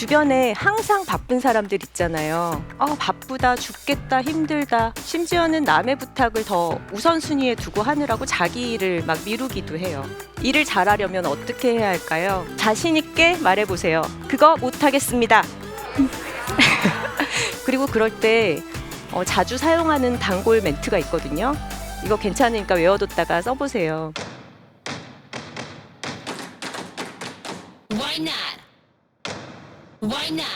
주변에 항상 바쁜 사람들 있잖아요. 바쁘다, 죽겠다, 힘들다. 심지어는 남의 부탁을 더 우선순위에 두고 하느라고 자기 일을 막 미루기도 해요. 일을 잘하려면 어떻게 해야 할까요? 자신 있게 말해보세요. 그거 못하겠습니다. 그리고 그럴 때 자주 사용하는 단골 멘트가 있거든요. 이거 괜찮으니까 외워뒀다가 써보세요. Why not? Why not?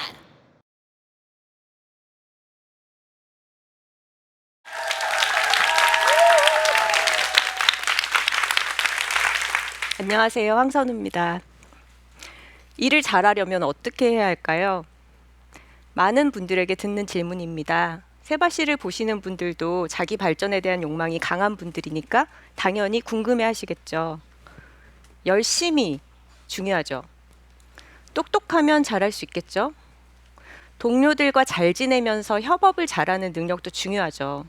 안녕하세요, 황선우입니다. 일을 잘하려면 어떻게 해야 할까요? 많은 분들에게 듣는 질문입니다. 세바씨를 보시는 분들도 자기 발전에 대한 욕망이 강한 분들이니까 당연히 궁금해 하시겠죠. 열심히 중요하죠. 똑똑하면 잘할 수 있겠죠. 동료들과 잘 지내면서 협업을 잘하는 능력도 중요하죠.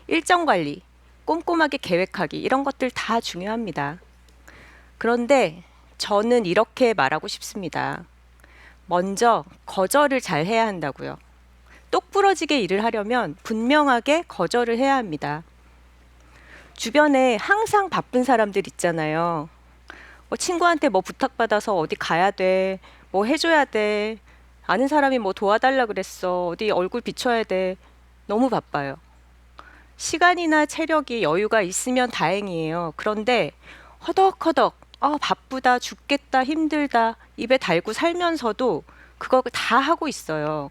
일정 관리, 꼼꼼하게 계획하기 이런 것들 다 중요합니다. 그런데 저는 이렇게 말하고 싶습니다. 먼저 거절을 잘 해야 한다고요. 똑부러지게 일을 하려면 분명하게 거절을 해야 합니다. 주변에 항상 바쁜 사람들 있잖아요. 친구한테 뭐 부탁받아서 어디 가야 돼, 뭐 해줘야 돼, 아는 사람이 뭐 도와달라 그랬어, 어디 얼굴 비춰야 돼. 너무 바빠요. 시간이나 체력이 여유가 있으면 다행이에요. 그런데 허덕허덕 바쁘다, 죽겠다, 힘들다 입에 달고 살면서도 그거 다 하고 있어요.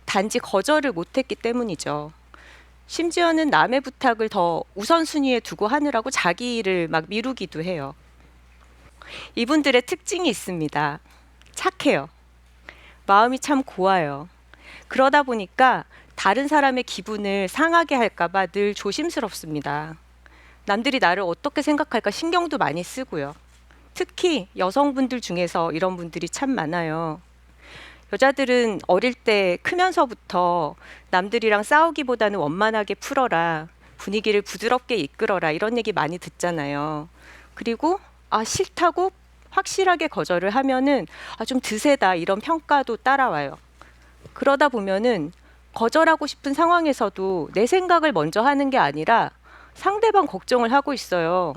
단지 거절을 못했기 때문이죠. 심지어는 남의 부탁을 더 우선순위에 두고 하느라고 자기 일을 막 미루기도 해요. 이분들의 특징이 있습니다. 착해요. 마음이 참 고와요. 그러다 보니까 다른 사람의 기분을 상하게 할까봐 늘 조심스럽습니다. 남들이 나를 어떻게 생각할까 신경도 많이 쓰고요. 특히 여성분들 중에서 이런 분들이 참 많아요. 여자들은 어릴 때 크면서부터 남들이랑 싸우기보다는 원만하게 풀어라, 분위기를 부드럽게 이끌어라 이런 얘기 많이 듣잖아요. 그리고 싫다고 확실하게 거절을 하면은 좀 드세다 이런 평가도 따라와요. 그러다 보면은 거절하고 싶은 상황에서도 내 생각을 먼저 하는 게 아니라 상대방 걱정을 하고 있어요.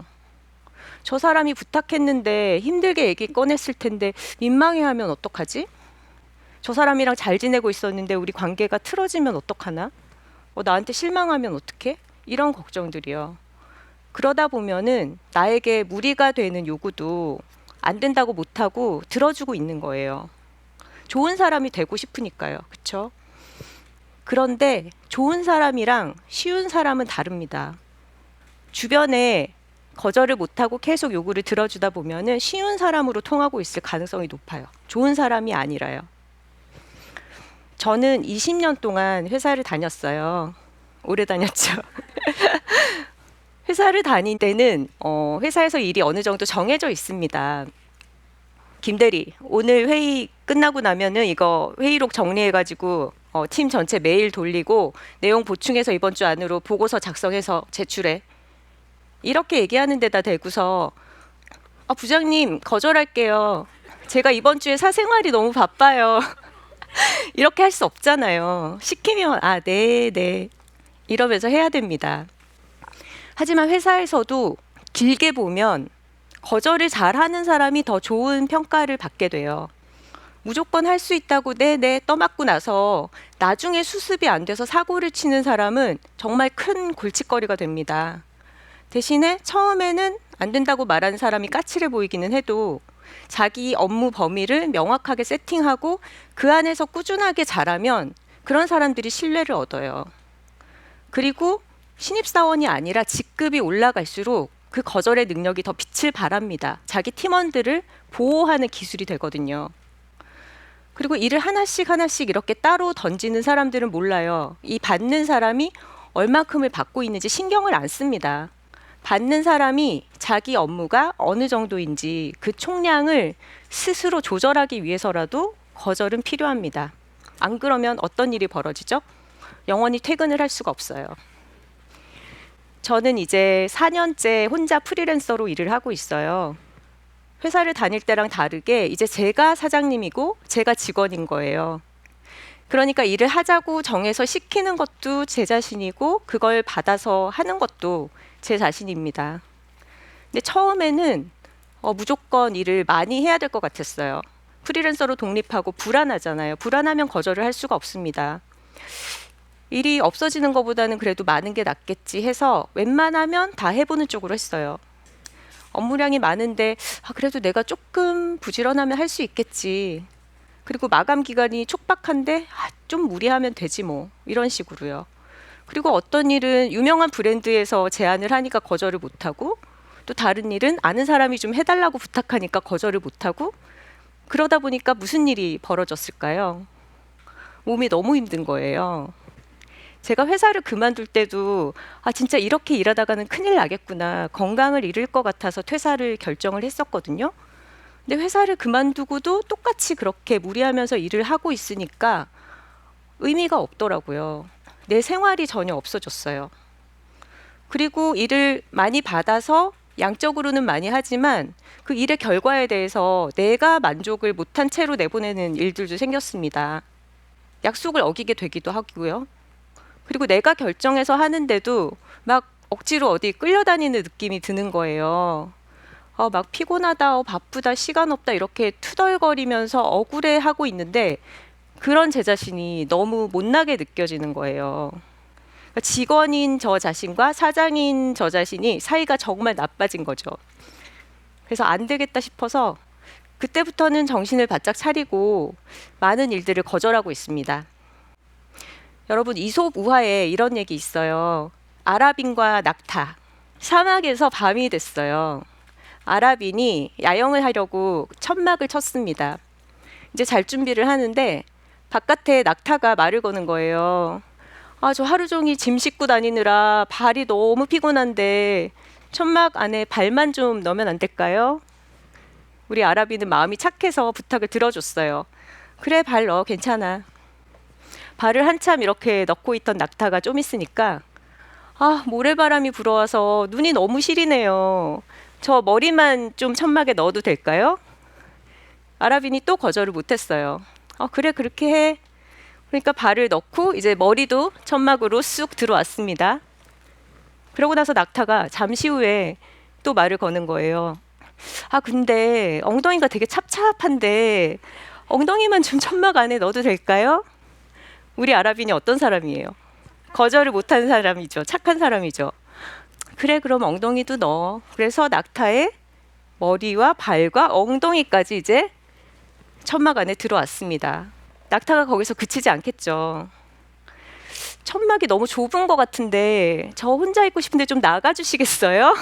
저 사람이 부탁했는데 힘들게 얘기 꺼냈을 텐데 민망해하면 어떡하지? 저 사람이랑 잘 지내고 있었는데 우리 관계가 틀어지면 어떡하나? 나한테 실망하면 어떡해? 이런 걱정들이요. 그러다 보면은 나에게 무리가 되는 요구도 안 된다고 못하고 들어주고 있는 거예요. 좋은 사람이 되고 싶으니까요. 그쵸? 그런데 좋은 사람이랑 쉬운 사람은 다릅니다. 주변에 거절을 못하고 계속 요구를 들어주다 보면은 쉬운 사람으로 통하고 있을 가능성이 높아요. 좋은 사람이 아니라요. 저는 20년 동안 회사를 다녔어요. 오래 다녔죠. 회사를 다닐 때는 회사에서 일이 어느 정도 정해져 있습니다. 김대리, 오늘 회의 끝나고 나면은 이거 회의록 정리해가지고 팀 전체 메일 돌리고 내용 보충해서 이번 주 안으로 보고서 작성해서 제출해. 이렇게 얘기하는 데다 대고서 부장님 거절할게요. 제가 이번 주에 사생활이 너무 바빠요. 이렇게 할 수 없잖아요. 시키면 네 이러면서 해야 됩니다. 하지만 회사에서도 길게 보면 거절을 잘하는 사람이 더 좋은 평가를 받게 돼요. 무조건 할 수 있다고 네 떠맡고 나서 나중에 수습이 안 돼서 사고를 치는 사람은 정말 큰 골칫거리가 됩니다. 대신에 처음에는 안 된다고 말하는 사람이 까칠해 보이기는 해도 자기 업무 범위를 명확하게 세팅하고 그 안에서 꾸준하게 잘하면 그런 사람들이 신뢰를 얻어요. 그리고 신입사원이 아니라 직급이 올라갈수록 그 거절의 능력이 더 빛을 발합니다. 자기 팀원들을 보호하는 기술이 되거든요. 그리고 일을 하나씩 이렇게 따로 던지는 사람들은 몰라요. 이 받는 사람이 얼마큼을 받고 있는지 신경을 안 씁니다. 받는 사람이 자기 업무가 어느 정도인지 그 총량을 스스로 조절하기 위해서라도 거절은 필요합니다. 안 그러면 어떤 일이 벌어지죠? 영원히 퇴근을 할 수가 없어요. 저는 이제 4년째 혼자 프리랜서로 일을 하고 있어요. 회사를 다닐 때랑 다르게 이제 제가 사장님이고 제가 직원인 거예요. 그러니까 일을 하자고 정해서 시키는 것도 제 자신이고 그걸 받아서 하는 것도 제 자신입니다. 근데 처음에는 무조건 일을 많이 해야 될 것 같았어요. 프리랜서로 독립하고 불안하잖아요. 불안하면 거절을 할 수가 없습니다. 일이 없어지는 것보다는 그래도 많은 게 낫겠지 해서 웬만하면 다 해보는 쪽으로 했어요. 업무량이 많은데 그래도 내가 조금 부지런하면 할 수 있겠지. 그리고 마감 기간이 촉박한데 좀 무리하면 되지 뭐 이런 식으로요. 그리고 어떤 일은 유명한 브랜드에서 제안을 하니까 거절을 못하고 또 다른 일은 아는 사람이 좀 해달라고 부탁하니까 거절을 못하고 그러다 보니까 무슨 일이 벌어졌을까요? 몸이 너무 힘든 거예요. 제가 회사를 그만둘 때도 진짜 이렇게 일하다가는 큰일 나겠구나. 건강을 잃을 것 같아서 퇴사를 결정을 했었거든요. 근데 회사를 그만두고도 똑같이 그렇게 무리하면서 일을 하고 있으니까 의미가 없더라고요. 내 생활이 전혀 없어졌어요. 그리고 일을 많이 받아서 양적으로는 많이 하지만 그 일의 결과에 대해서 내가 만족을 못한 채로 내보내는 일들도 생겼습니다. 약속을 어기게 되기도 하고요. 그리고 내가 결정해서 하는데도 막 억지로 어디 끌려다니는 느낌이 드는 거예요. 막 피곤하다, 바쁘다, 시간 없다 이렇게 투덜거리면서 억울해하고 있는데 그런 제 자신이 너무 못나게 느껴지는 거예요. 그러니까 직원인 저 자신과 사장인 저 자신이 사이가 정말 나빠진 거죠. 그래서 안 되겠다 싶어서 그때부터는 정신을 바짝 차리고 많은 일들을 거절하고 있습니다. 여러분, 이솝 우화에 이런 얘기 있어요. 아랍인과 낙타. 사막에서 밤이 됐어요. 아랍인이 야영을 하려고 천막을 쳤습니다. 이제 잘 준비를 하는데 바깥에 낙타가 말을 거는 거예요. 저 하루 종일 짐 싣고 다니느라 발이 너무 피곤한데 천막 안에 발만 좀 넣으면 안 될까요? 우리 아랍인은 마음이 착해서 부탁을 들어줬어요. 그래, 발 넣어, 괜찮아. 발을 한참 이렇게 넣고 있던 낙타가 좀 있으니까 모래바람이 불어와서 눈이 너무 시리네요. 저 머리만 좀 천막에 넣어도 될까요? 아랍인이 또 거절을 못했어요. 그래, 그렇게 해. 그러니까 발을 넣고 이제 머리도 천막으로 쑥 들어왔습니다. 그러고 나서 낙타가 잠시 후에 또 말을 거는 거예요. 근데 엉덩이가 되게 찹찹한데 엉덩이만 좀 천막 안에 넣어도 될까요? 우리 아랍인이 어떤 사람이에요? 거절을 못하는 사람이죠. 착한 사람이죠. 그래, 그럼 엉덩이도 넣어. 그래서 낙타의 머리와 발과 엉덩이까지 이제 천막 안에 들어왔습니다. 낙타가 거기서 그치지 않겠죠. 천막이 너무 좁은 것 같은데 저 혼자 있고 싶은데 좀 나가주시겠어요?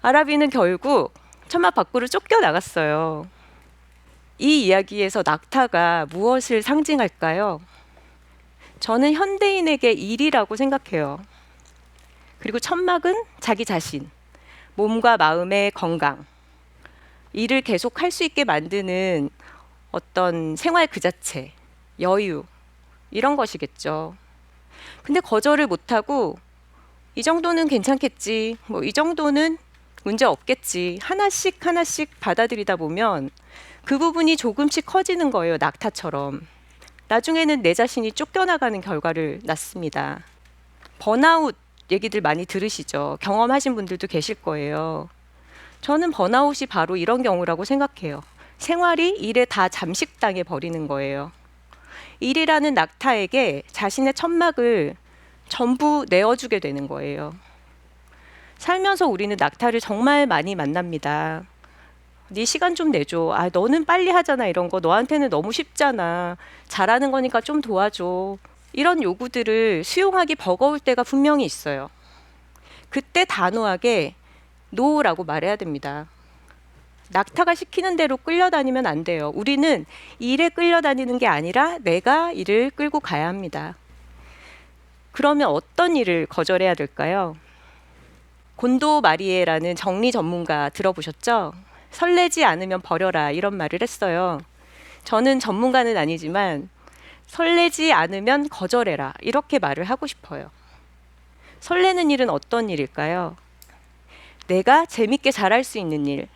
아랍인은 결국 천막 밖으로 쫓겨나갔어요. 이 이야기에서 낙타가 무엇을 상징할까요? 저는 현대인에게 일이라고 생각해요. 그리고 천막은 자기 자신, 몸과 마음의 건강, 일을 계속 할 수 있게 만드는 어떤 생활 그 자체, 여유, 이런 것이겠죠. 근데 거절을 못하고 이 정도는 괜찮겠지, 이 정도는 문제 없겠지, 하나씩 하나씩 받아들이다 보면 그 부분이 조금씩 커지는 거예요, 낙타처럼. 나중에는 내 자신이 쫓겨나가는 결과를 낳습니다. 번아웃 얘기들 많이 들으시죠? 경험하신 분들도 계실 거예요. 저는 번아웃이 바로 이런 경우라고 생각해요. 생활이 일에 다 잠식당해 버리는 거예요. 일이라는 낙타에게 자신의 천막을 전부 내어주게 되는 거예요. 살면서 우리는 낙타를 정말 많이 만납니다. 네 시간 좀 내줘. 너는 빨리 하잖아. 이런 거 너한테는 너무 쉽잖아. 잘하는 거니까 좀 도와줘. 이런 요구들을 수용하기 버거울 때가 분명히 있어요. 그때 단호하게 노라고 말해야 됩니다. 낙타가 시키는 대로 끌려다니면 안 돼요. 우리는 일에 끌려다니는 게 아니라 내가 일을 끌고 가야 합니다. 그러면 어떤 일을 거절해야 될까요? 곤도 마리에라는 정리 전문가 들어보셨죠? 설레지 않으면 버려라 이런 말을 했어요. 저는 전문가는 아니지만 설레지 않으면 거절해라 이렇게 말을 하고 싶어요. 설레는 일은 어떤 일일까요? 내가 재밌게 잘할 수 있는 일,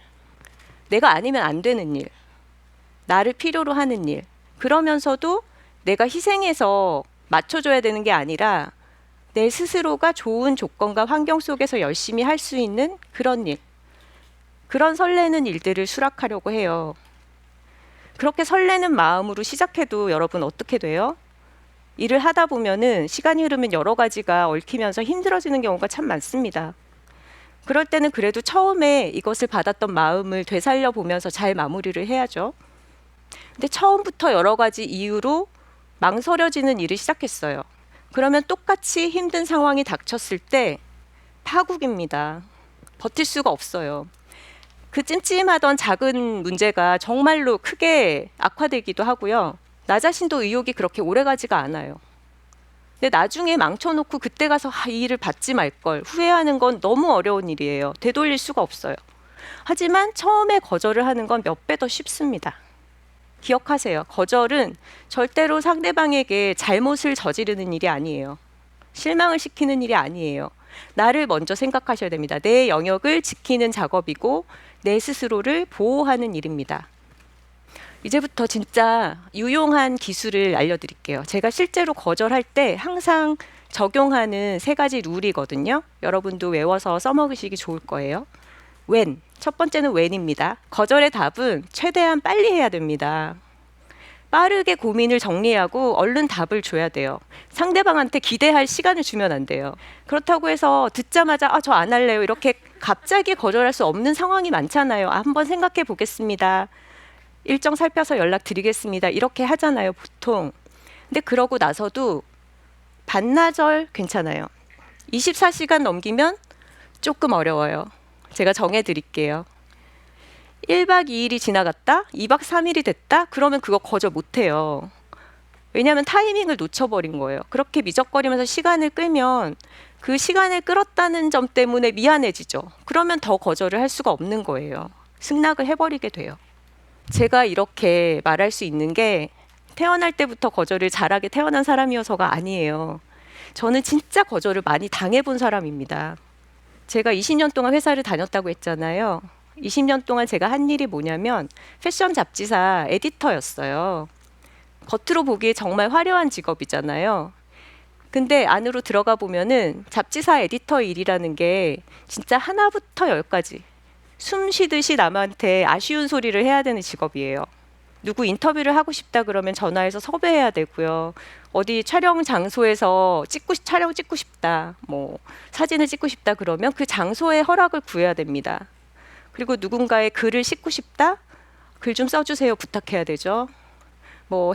내가 아니면 안 되는 일, 나를 필요로 하는 일, 그러면서도 내가 희생해서 맞춰줘야 되는 게 아니라 내 스스로가 좋은 조건과 환경 속에서 열심히 할 수 있는 그런 일, 그런 설레는 일들을 수락하려고 해요. 그렇게 설레는 마음으로 시작해도 여러분 어떻게 돼요? 일을 하다 보면은 시간이 흐르면 여러 가지가 얽히면서 힘들어지는 경우가 참 많습니다. 그럴 때는 그래도 처음에 이것을 받았던 마음을 되살려 보면서 잘 마무리를 해야죠. 근데 처음부터 여러 가지 이유로 망설여지는 일을 시작했어요. 그러면 똑같이 힘든 상황이 닥쳤을 때 파국입니다. 버틸 수가 없어요. 그 찜찜하던 작은 문제가 정말로 크게 악화되기도 하고요. 나 자신도 의욕이 그렇게 오래가지가 않아요. 근데 나중에 망쳐놓고 그때 가서 이 일을 받지 말걸 후회하는 건 너무 어려운 일이에요. 되돌릴 수가 없어요. 하지만 처음에 거절을 하는 건 몇 배 더 쉽습니다. 기억하세요. 거절은 절대로 상대방에게 잘못을 저지르는 일이 아니에요. 실망을 시키는 일이 아니에요. 나를 먼저 생각하셔야 됩니다. 내 영역을 지키는 작업이고 내 스스로를 보호하는 일입니다. 이제부터 진짜 유용한 기술을 알려드릴게요. 제가 실제로 거절할 때 항상 적용하는 3가지 룰이거든요. 여러분도 외워서 써먹으시기 좋을 거예요. when. 첫 번째는 when입니다. 거절의 답은 최대한 빨리 해야 됩니다. 빠르게 고민을 정리하고 얼른 답을 줘야 돼요. 상대방한테 기대할 시간을 주면 안 돼요. 그렇다고 해서 듣자마자 저 안 할래요. 이렇게 갑자기 거절할 수 없는 상황이 많잖아요. 한번 생각해 보겠습니다. 일정 살펴서 연락드리겠습니다. 이렇게 하잖아요, 보통. 근데 그러고 나서도 반나절 괜찮아요. 24시간 넘기면 조금 어려워요. 제가 정해 드릴게요. 1박 2일이 지나갔다? 2박 3일이 됐다? 그러면 그거 거절 못 해요. 왜냐하면 타이밍을 놓쳐버린 거예요. 그렇게 미적거리면서 시간을 끌면 그 시간을 끌었다는 점 때문에 미안해지죠. 그러면 더 거절을 할 수가 없는 거예요. 승낙을 해버리게 돼요. 제가 이렇게 말할 수 있는 게 태어날 때부터 거절을 잘하게 태어난 사람이어서가 아니에요. 저는 진짜 거절을 많이 당해본 사람입니다. 제가 20년 동안 회사를 다녔다고 했잖아요. 20년 동안 제가 한 일이 뭐냐면 패션 잡지사 에디터였어요. 겉으로 보기에 정말 화려한 직업이잖아요. 근데 안으로 들어가 보면은 잡지사 에디터 일이라는 게 진짜 하나부터 열까지 숨 쉬듯이 남한테 아쉬운 소리를 해야 되는 직업이에요. 누구 인터뷰를 하고 싶다 그러면 전화해서 섭외해야 되고요. 어디 촬영 장소에서 촬영 찍고 싶다, 사진을 찍고 싶다 그러면 그 장소의 허락을 구해야 됩니다. 그리고 누군가의 글을 싣고 싶다? 글 좀 써주세요. 부탁해야 되죠.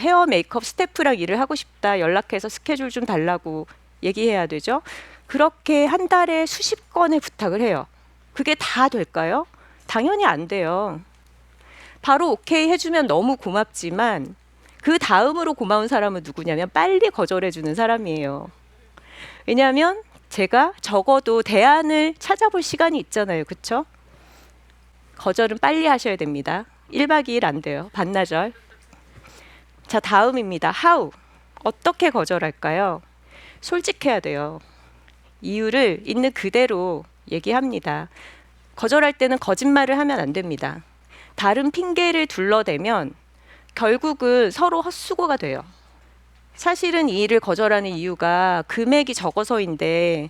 헤어 메이크업 스태프랑 일을 하고 싶다. 연락해서 스케줄 좀 달라고 얘기해야 되죠. 그렇게 한 달에 수십 건의 부탁을 해요. 그게 다 될까요? 당연히 안 돼요. 바로 오케이 해주면 너무 고맙지만 그 다음으로 고마운 사람은 누구냐면 빨리 거절해주는 사람이에요. 왜냐하면 제가 적어도 대안을 찾아볼 시간이 있잖아요. 그쵸? 거절은 빨리 하셔야 됩니다. 1박 2일 안 돼요. 반나절. 자, 다음입니다. how. 어떻게 거절할까요? 솔직해야 돼요. 이유를 있는 그대로 얘기합니다. 거절할 때는 거짓말을 하면 안 됩니다. 다른 핑계를 둘러대면 결국은 서로 헛수고가 돼요. 사실은 이 일을 거절하는 이유가 금액이 적어서인데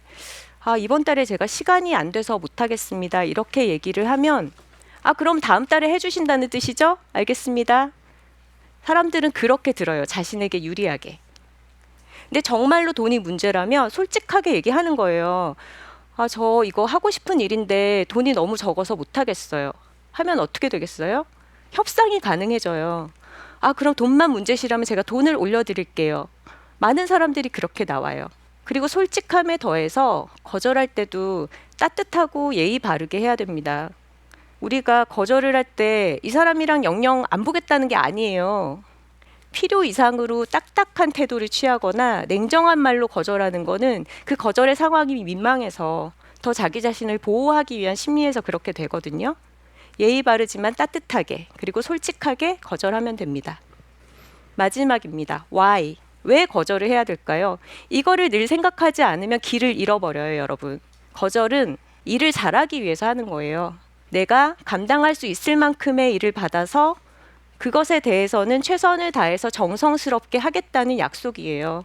이번 달에 제가 시간이 안 돼서 못하겠습니다. 이렇게 얘기를 하면 그럼 다음 달에 해주신다는 뜻이죠? 알겠습니다. 사람들은 그렇게 들어요. 자신에게 유리하게. 근데 정말로 돈이 문제라면 솔직하게 얘기하는 거예요. 저 이거 하고 싶은 일인데 돈이 너무 적어서 못하겠어요. 하면 어떻게 되겠어요? 협상이 가능해져요. 그럼 돈만 문제시라면 제가 돈을 올려드릴게요. 많은 사람들이 그렇게 나와요. 그리고 솔직함에 더해서 거절할 때도 따뜻하고 예의 바르게 해야 됩니다. 우리가 거절을 할 때 이 사람이랑 영영 안 보겠다는 게 아니에요. 필요 이상으로 딱딱한 태도를 취하거나 냉정한 말로 거절하는 거는 그 거절의 상황이 민망해서 더 자기 자신을 보호하기 위한 심리에서 그렇게 되거든요. 예의 바르지만 따뜻하게 그리고 솔직하게 거절하면 됩니다. 마지막입니다. why? 왜 거절을 해야 될까요? 이거를 늘 생각하지 않으면 길을 잃어버려요, 여러분. 거절은 일을 잘하기 위해서 하는 거예요. 내가 감당할 수 있을 만큼의 일을 받아서 그것에 대해서는 최선을 다해서 정성스럽게 하겠다는 약속이에요.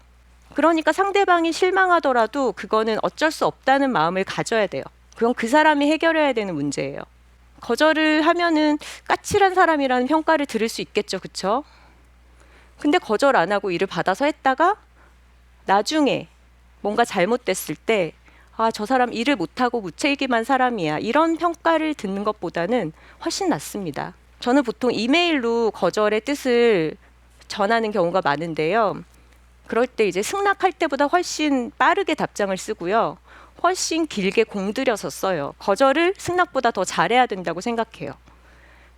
그러니까 상대방이 실망하더라도 그거는 어쩔 수 없다는 마음을 가져야 돼요. 그건 그 사람이 해결해야 되는 문제예요. 거절을 하면은 까칠한 사람이라는 평가를 들을 수 있겠죠, 그쵸? 근데 거절 안 하고 일을 받아서 했다가 나중에 뭔가 잘못됐을 때 아, 저 사람 일을 못하고 무책임한 사람이야. 이런 평가를 듣는 것보다는 훨씬 낫습니다. 저는 보통 이메일로 거절의 뜻을 전하는 경우가 많은데요. 그럴 때 이제 승낙할 때보다 훨씬 빠르게 답장을 쓰고요. 훨씬 길게 공들여서 써요. 거절을 승낙보다 더 잘해야 된다고 생각해요.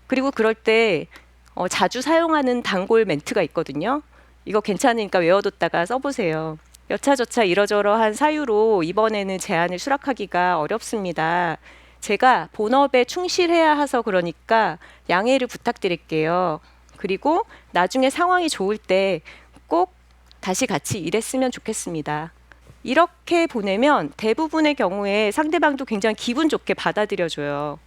그리고 그럴 때 자주 사용하는 단골 멘트가 있거든요. 이거 괜찮으니까 외워뒀다가 써보세요. 여차저차 이러저러한 사유로 이번에는 제안을 수락하기가 어렵습니다. 제가 본업에 충실해야 해서 그러니까 양해를 부탁드릴게요. 그리고 나중에 상황이 좋을 때 꼭 다시 같이 일했으면 좋겠습니다. 이렇게 보내면 대부분의 경우에 상대방도 굉장히 기분 좋게 받아들여줘요.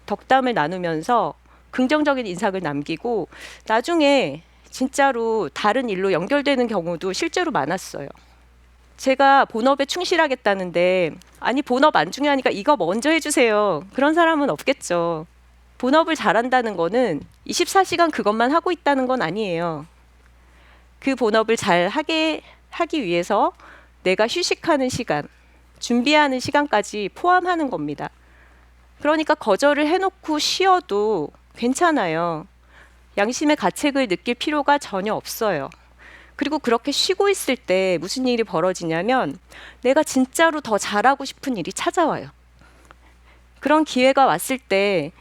덕담을 나누면서 긍정적인 인상을 남기고 나중에 진짜로 다른 일로 연결되는 경우도 실제로 많았어요. 제가 본업에 충실하겠다는데 아니 본업 안 중요하니까 이거 먼저 해주세요. 그런 사람은 없겠죠. 본업을 잘한다는 거는 24시간 그것만 하고 있다는 건 아니에요. 그 본업을 잘 하기 위해서 내가 휴식하는 시간, 준비하는 시간까지 포함하는 겁니다. 그러니까 거절을 해놓고 쉬어도 괜찮아요. 양심의 가책을 느낄 필요가 전혀 없어요. 그리고 그렇게 쉬고 있을 때 무슨 일이 벌어지냐면 내가 진짜로 더 잘하고 싶은 일이 찾아와요. 그런 기회가 왔을 때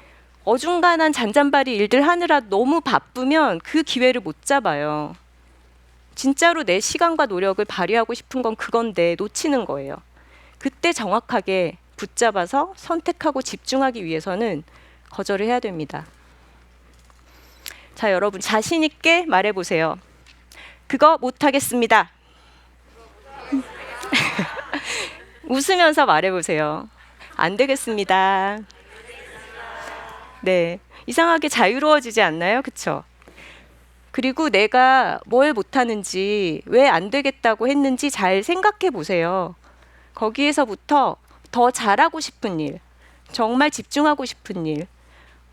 어중간한 잔잔바리 일들 하느라 너무 바쁘면 그 기회를 못 잡아요. 진짜로 내 시간과 노력을 발휘하고 싶은 건 그건데 놓치는 거예요. 그때 정확하게 붙잡아서 선택하고 집중하기 위해서는 거절을 해야 됩니다. 자, 여러분 자신 있게 말해보세요. 그거 못하겠습니다. 웃으면서 말해보세요. 안 되겠습니다. 네, 이상하게 자유로워지지 않나요? 그쵸? 그리고 내가 뭘 못하는지, 왜 안 되겠다고 했는지 잘 생각해 보세요. 거기에서부터 더 잘하고 싶은 일, 정말 집중하고 싶은 일,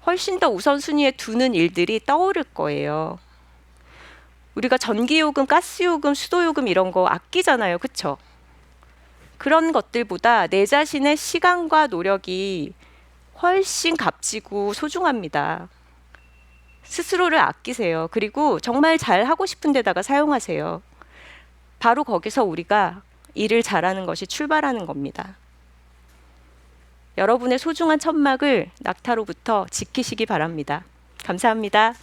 훨씬 더 우선순위에 두는 일들이 떠오를 거예요. 우리가 전기요금, 가스요금, 수도요금 이런 거 아끼잖아요. 그쵸? 그런 것들보다 내 자신의 시간과 노력이 훨씬 값지고 소중합니다. 스스로를 아끼세요. 그리고 정말 잘 하고 싶은 데다가 사용하세요. 바로 거기서 우리가 일을 잘하는 것이 출발하는 겁니다. 여러분의 소중한 천막을 낙타로부터 지키시기 바랍니다. 감사합니다.